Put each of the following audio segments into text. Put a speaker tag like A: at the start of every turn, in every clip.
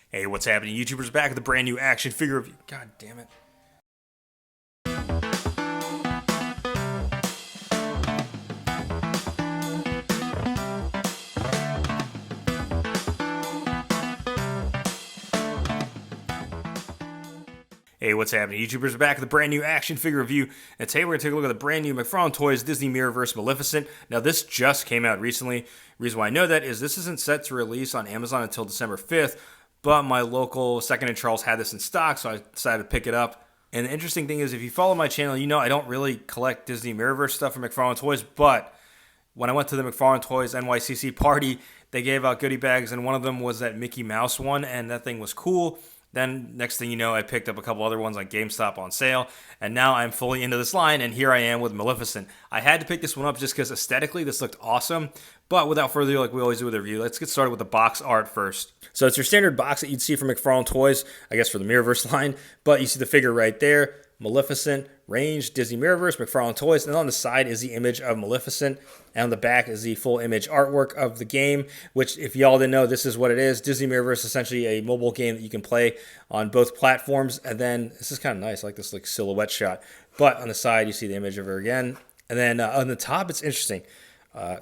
A: Hey, what's happening? YouTubers back with a brand new action figure review. God damn it. Hey, what's happening? YouTubers are back with a brand new action figure review. And today we're going to take a look at the brand new McFarlane Toys Disney Mirrorverse Maleficent. Now, this just came out recently. The reason why I know that is this isn't set to release on Amazon until December 5th, but my local Second and Charles had this in stock, so I decided to pick it up. And the interesting thing is, if you follow my channel, you know I don't really collect Disney Mirrorverse stuff from McFarlane Toys, but when I went to the McFarlane Toys NYCC party, they gave out goodie bags, and one of them was that Mickey Mouse one, and that thing was cool. Then, next thing you know, I picked up a couple other ones on GameStop on sale, and now I'm fully into this line, and here I am with Maleficent. I had to pick this one up just because aesthetically this looked awesome, but without further ado, like we always do with the review, let's get started with the box art first. So it's your standard box that you'd see from McFarlane Toys, I guess for the Mirrorverse line, but you see the figure right there, Maleficent, Range, Disney Mirrorverse, McFarlane Toys, and on the side is the image of Maleficent, and on the back is the full image artwork of the game, which, if y'all didn't know, this is what it is. Disney Mirrorverse is essentially a mobile game that you can play on both platforms, and then, this is kind of nice, I like this like silhouette shot, but on the side you see the image of her again, and then on the top it's interesting.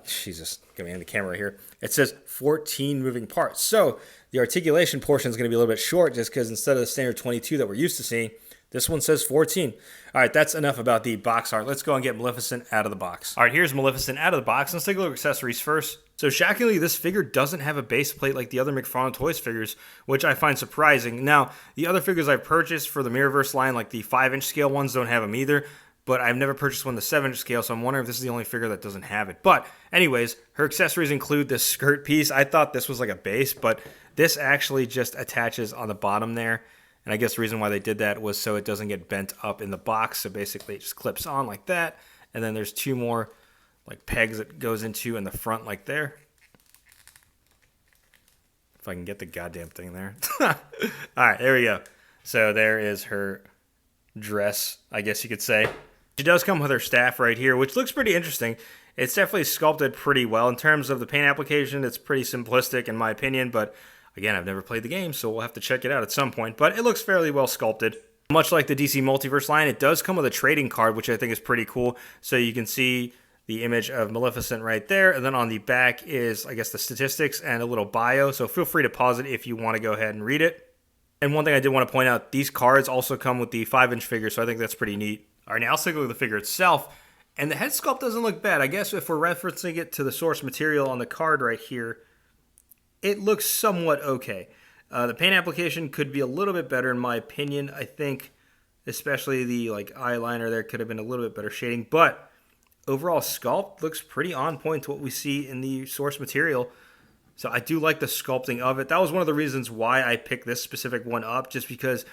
A: Jesus, get me in the camera right here. It says 14 moving parts, so the articulation portion is going to be a little bit short just because instead of the standard 22 that we're used to seeing, this one says 14. All right, that's enough about the box art. Let's go and get Maleficent out of the box. All right, here's Maleficent out of the box. Let's take a look at accessories first. So shockingly, this figure doesn't have a base plate like the other McFarlane Toys figures, which I find surprising. Now, the other figures I've purchased for the Mirrorverse line, like the 5-inch scale ones, don't have them either. But I've never purchased one the 7-inch scale, so I'm wondering if this is the only figure that doesn't have it. But anyways, her accessories include this skirt piece. I thought this was like a base, but this actually just attaches on the bottom there. And I guess the reason why they did that was so it doesn't get bent up in the box. So basically it just clips on like that. And then there's two more like pegs that goes into in the front like there. If I can get the goddamn thing there. All right, there we go. So there is her dress, I guess you could say. She does come with her staff right here, which looks pretty interesting. It's definitely sculpted pretty well. In terms of the paint application, it's pretty simplistic in my opinion, but again, I've never played the game, so we'll have to check it out at some point, but it looks fairly well sculpted. Much like the DC Multiverse line, it does come with a trading card, which I think is pretty cool. So you can see the image of Maleficent right there, and then on the back is, I guess, the statistics and a little bio, so feel free to pause it if you want to go ahead and read it. And one thing I did want to point out, these cards also come with the 5-inch figure, so I think that's pretty neat. All right, now let's take a look at the figure itself, and the head sculpt doesn't look bad. I guess if we're referencing it to the source material on the card right here, it looks somewhat okay. The paint application could be a little bit better in my opinion. I think especially the like eyeliner there could have been a little bit better shading, but overall sculpt looks pretty on point to what we see in the source material. So I do like the sculpting of it. That was one of the reasons why I picked this specific one up, just because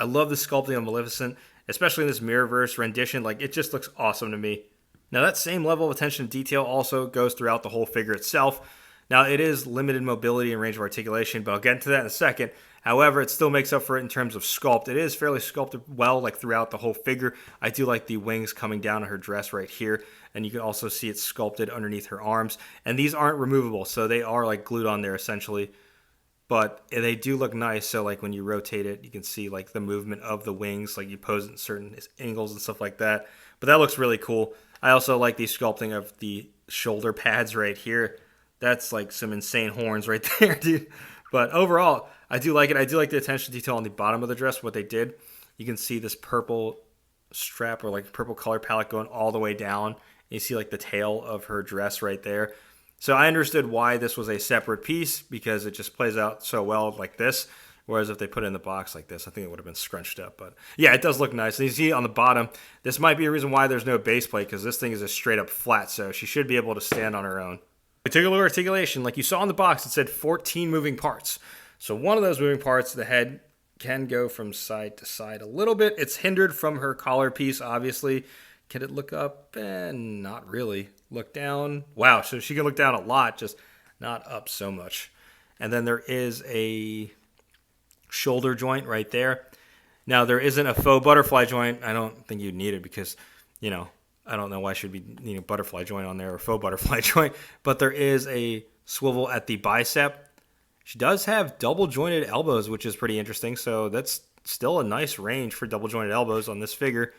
A: I love the sculpting of Maleficent, especially in this Mirrorverse rendition. Like, it just looks awesome to me. Now that same level of attention to detail also goes throughout the whole figure itself. Now, it is limited mobility and range of articulation, but I'll get into that in a second. However, it still makes up for it in terms of sculpt. It is fairly sculpted well, like throughout the whole figure. I do like the wings coming down on her dress right here, and you can also see it sculpted underneath her arms. And these aren't removable, so they are like glued on there essentially. But they do look nice, so like when you rotate it, you can see like the movement of the wings, like you pose it in certain angles and stuff like that. But that looks really cool. I also like the sculpting of the shoulder pads right here. That's like some insane horns right there, dude. But overall, I do like it. I do like the attention to detail on the bottom of the dress, what they did. You can see this purple strap or like purple color palette going all the way down. You see like the tail of her dress right there. So I understood why this was a separate piece, because it just plays out so well like this. Whereas if they put it in the box like this, I think it would have been scrunched up. But yeah, it does look nice. And you see on the bottom, this might be a reason why there's no base plate, because this thing is a straight up flat. So she should be able to stand on her own. We took a look at articulation. Like you saw in the box, it said 14 moving parts. So one of those moving parts, the head, can go from side to side a little bit. It's hindered from her collar piece, obviously. Can it look up? Not really. Look down. Wow, so she can look down a lot, just not up so much. And then there is a shoulder joint right there. Now, there isn't a faux butterfly joint. I don't think you'd need it because, you know, I don't know why should be needing a butterfly joint on there or faux butterfly joint, but there is a swivel at the bicep. She does have double jointed elbows, which is pretty interesting. So that's still a nice range for double jointed elbows on this figure.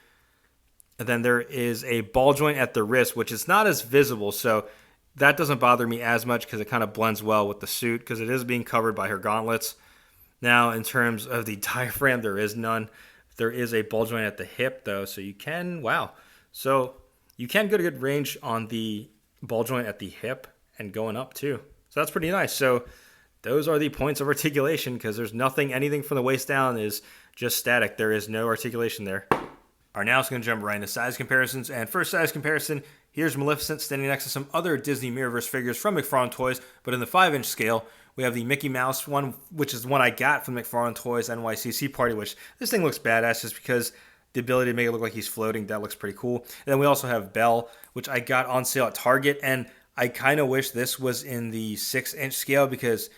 A: And then there is a ball joint at the wrist, which is not as visible. So that doesn't bother me as much because it kind of blends well with the suit because it is being covered by her gauntlets. Now, in terms of the diaphragm, there is none. There is a ball joint at the hip, though. So you can, wow. So you can get a good range on the ball joint at the hip and going up, too. So that's pretty nice. So those are the points of articulation because there's nothing, anything from the waist down is just static. There is no articulation there. All right, now it's going to jump right into size comparisons. And first size comparison, here's Maleficent standing next to some other Disney Mirrorverse figures from McFarlane Toys, but in the 5-inch scale. We have the Mickey Mouse one, which is the one I got from McFarlane Toys NYCC party, which this thing looks badass just because the ability to make it look like he's floating, that looks pretty cool. And then we also have Belle, which I got on sale at Target, and I kind of wish this was in the 6-inch scale because,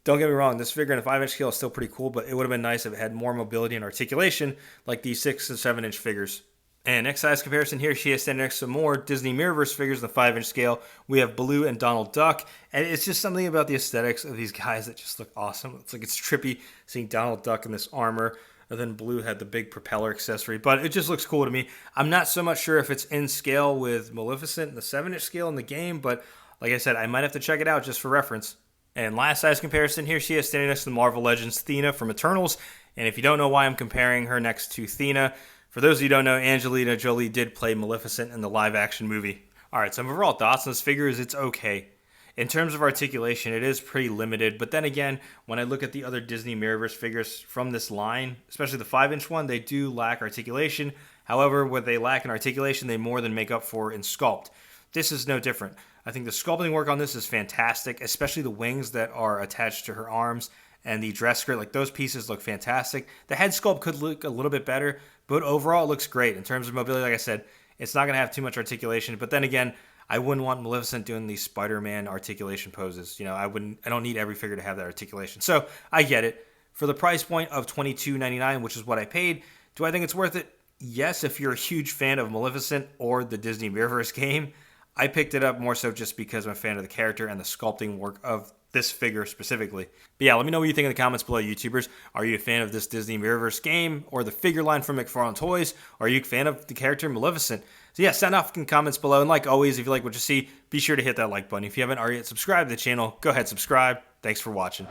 A: don't get me wrong, this figure in a 5-inch scale is still pretty cool, but it would have been nice if it had more mobility and articulation like these 6 and 7-inch figures. And next size comparison here, she is standing next to some more Disney Mirrorverse figures in the 5-inch scale. We have Baloo and Donald Duck, and it's just something about the aesthetics of these guys that just look awesome. It's like it's trippy seeing Donald Duck in this armor, and then Baloo had the big propeller accessory, but it just looks cool to me. I'm not so much sure if it's in scale with Maleficent in the 7-inch scale in the game, but like I said, I might have to check it out just for reference. And last size comparison here, she is standing next to the Marvel Legends Thena from Eternals, and if you don't know why I'm comparing her next to Thena, for those of you who don't know, Angelina Jolie did play Maleficent in the live-action movie. Alright, some overall thoughts on this figure is it's okay. In terms of articulation, it is pretty limited, but then again, when I look at the other Disney Mirrorverse figures from this line, especially the 5-inch one, they do lack articulation. However, what they lack in articulation, they more than make up for in sculpt. This is no different. I think the sculpting work on this is fantastic, especially the wings that are attached to her arms and the dress skirt. Like, those pieces look fantastic. The head sculpt could look a little bit better, but overall it looks great. In terms of mobility, like I said, it's not going to have too much articulation. But then again, I wouldn't want Maleficent doing these Spider-Man articulation poses. You know, I don't need every figure to have that articulation. So I get it. For the price point of $22.99, which is what I paid, do I think it's worth it? Yes, if you're a huge fan of Maleficent or the Disney Mirrorverse game. I picked it up more so just because I'm a fan of the character and the sculpting work of this figure specifically. But yeah, let me know what you think in the comments below, YouTubers. Are you a fan of this Disney Mirrorverse game or the figure line from McFarlane Toys? Or are you a fan of the character Maleficent? So yeah, sound off in the comments below. And like always, if you like what you see, be sure to hit that like button. If you haven't already yet subscribed to the channel, go ahead and subscribe. Thanks for watching.